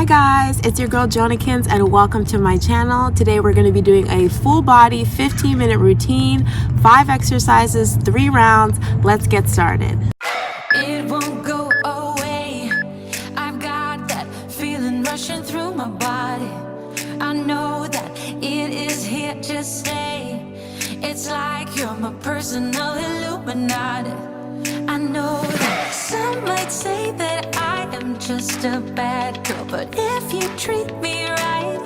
Hi guys, it's your girl Jonakins and welcome to my channel. Today we're going to be doing a full body 15-minute routine, 5 exercises, 3 rounds. Let's get started. It won't go away. I've got that feeling rushing through my body. I know that it is here to stay. It's like you're my personal Illuminati. I know that some might say that I am just a bad girl, but if you treat me right,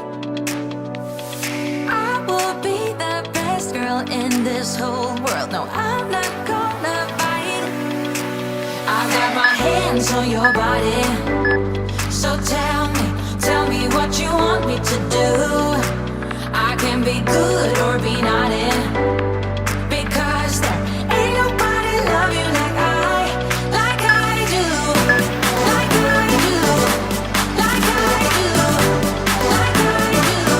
I will be the best girl in this whole world. No, I'm not gonna bite. I got my hands on your body, so tell me what you want me to do. I can be good or be naughty, because there ain't nobody love you like I do, like I do, like I do, like I do, like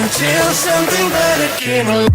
until something better came along.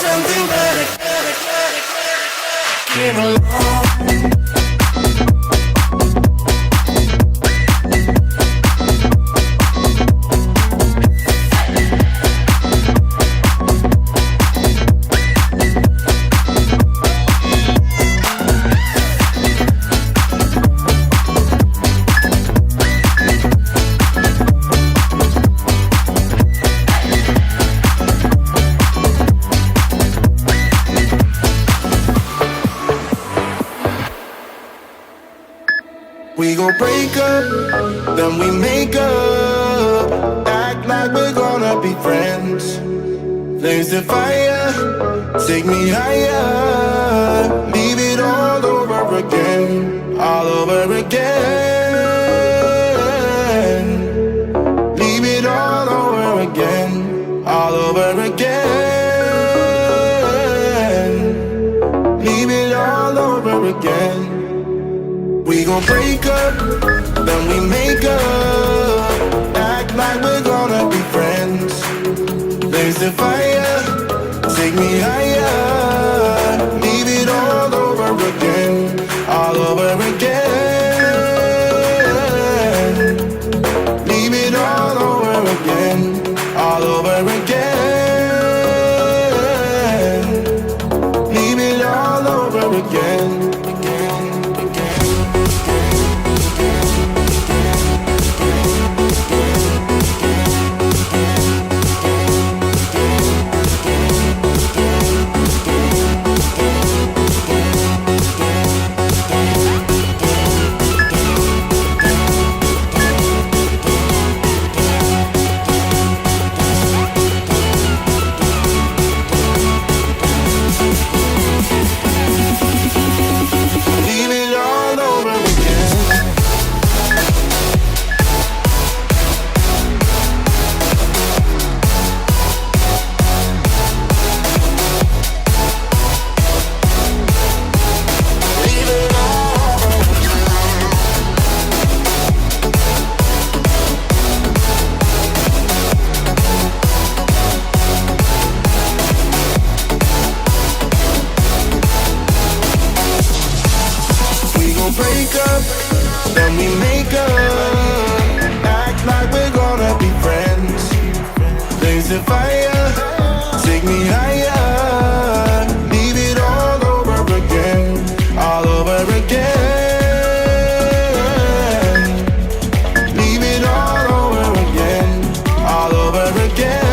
something better came along. We gon' break up, then we make up. Act like we're gonna be friends. Flames the fire, take me higher. Leave it all over again, all over again. Leave it all over again, all over again. Leave it all over again. We gon' break up, then we make up. Act like we're gonna be friends. Blaze the fire, take me higher. Leave it all over again, all over again. Leave it all over again, all over again. Leave it all over again. Break up, then we make up. Act like we're gonna be friends. Blaze the fire, take me higher. Leave it all over again, all over again. Leave it all over again, all over again.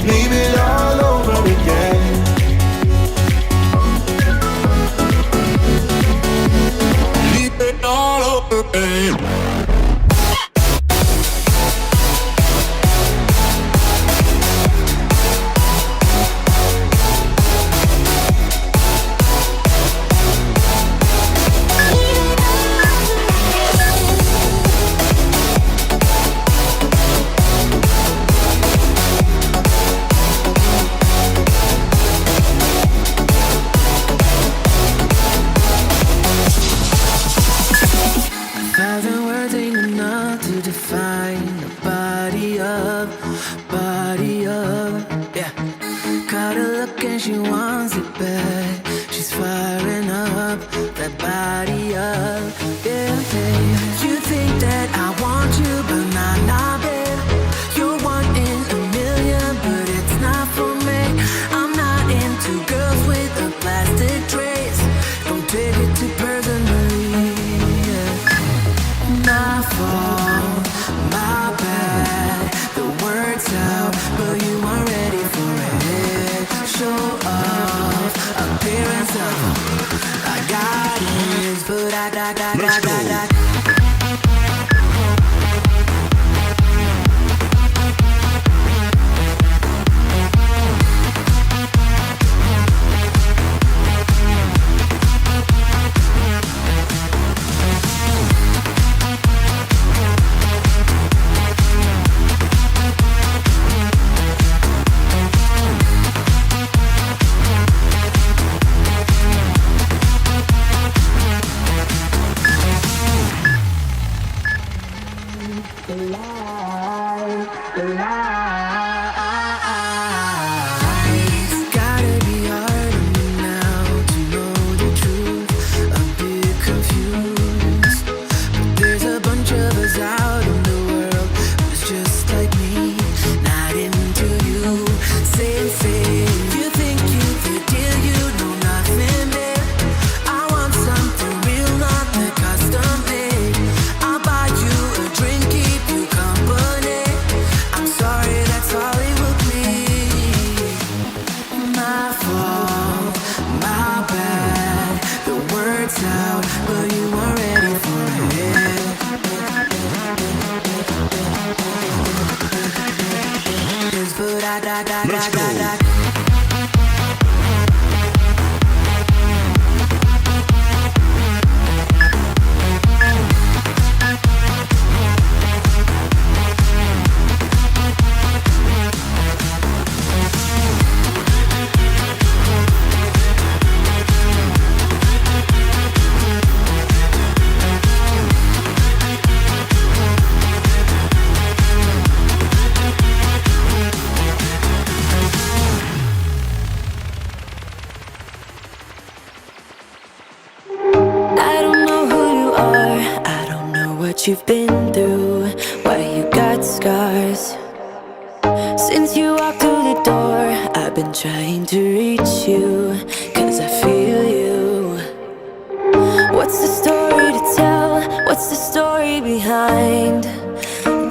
Leave it all over again. All over again. Yeah. Caught her look and she wants it back. She's firing up that body up. Yeah, yeah. You think that I want you, but nah, babe. You're one in a million, but it's not for me. I'm not into girls with a plastic trace. Don't take it too personally. Yeah. My fault, my bad. The words out, but you aren't ready for it. Show off, appearance of I got it, but I got. you've been through, why you got scars. Since you walked through the door, I've been trying to reach you, 'cause I feel you. What's the story to tell? What's the story behind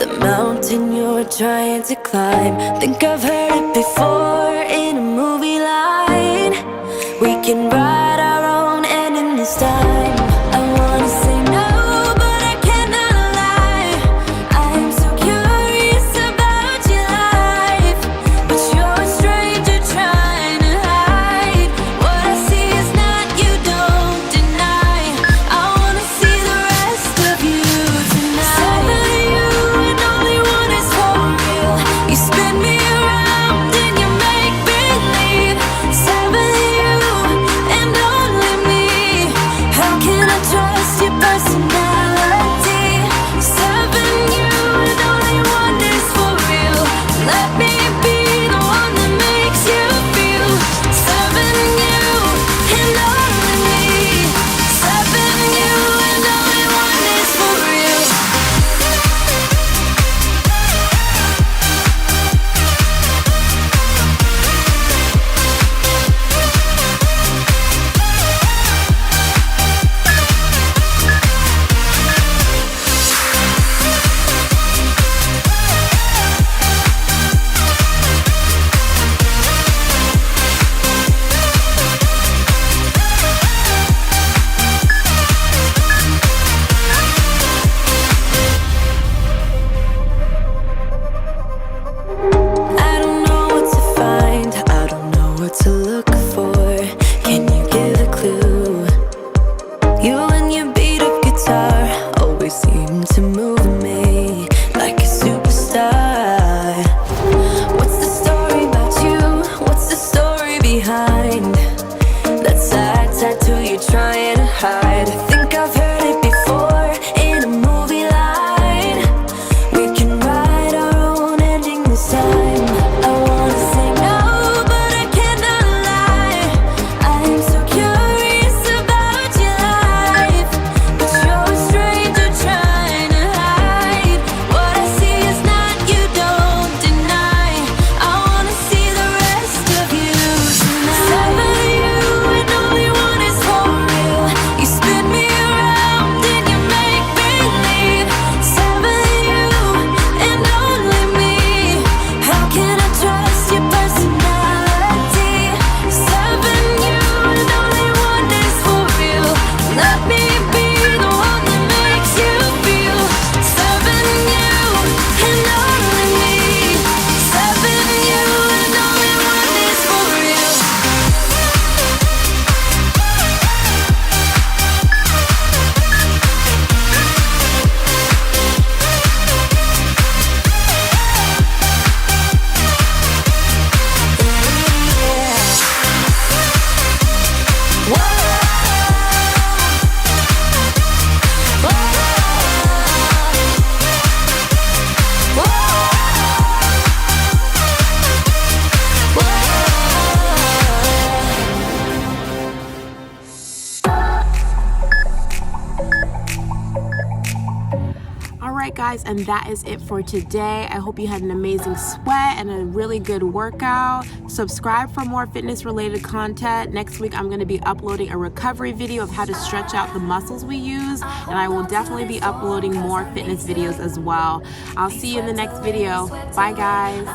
the mountain you're trying to climb? Think I've heard it before in a movie line. We can write our own ending this time. I wanna say no, but I cannot lie. I'm so curious about your life, but you're a stranger trying to hide. What I see is not, you don't deny. I wanna see the rest of you tonight. Seven of you and only one is for real. You spin me around and you make believe. Seven of you and only me. How can I trust your personality? Seven you and only one is for real. Let me be the one that makes you feel. Seven you and only me. Seven you and only one is for real. I don't know what to find, I don't know what to look for. Can you give a clue? You and your beat up guitar always seem to move me like a superstar. What's the story about you? What's the story behind that side tattoo you're trying to hide? I think I've heard it before in a movie line. We can write our own ending this time. I wanna say no, but I cannot lie. I'm so curious about your life, but you're a stranger trying to hide. What I see is not, you don't deny. I wanna see the rest of you tonight. Seven of you and only one is for real. You spin me around and you make believe. Seven of you and only me. How can I trust your personality? Seven you and only one is for real. Let me be the one that makes you feel. Seven you and only me. Seven you and only one is for real. All right, guys, and that is it for today. I hope you had an amazing sweat and a really good workout. Subscribe for more fitness related content. Next week, I'm going to be uploading a recovery video of how to stretch out the muscles we use, and I will definitely be uploading more fitness videos as well. I'll see you in the next video. Bye, guys.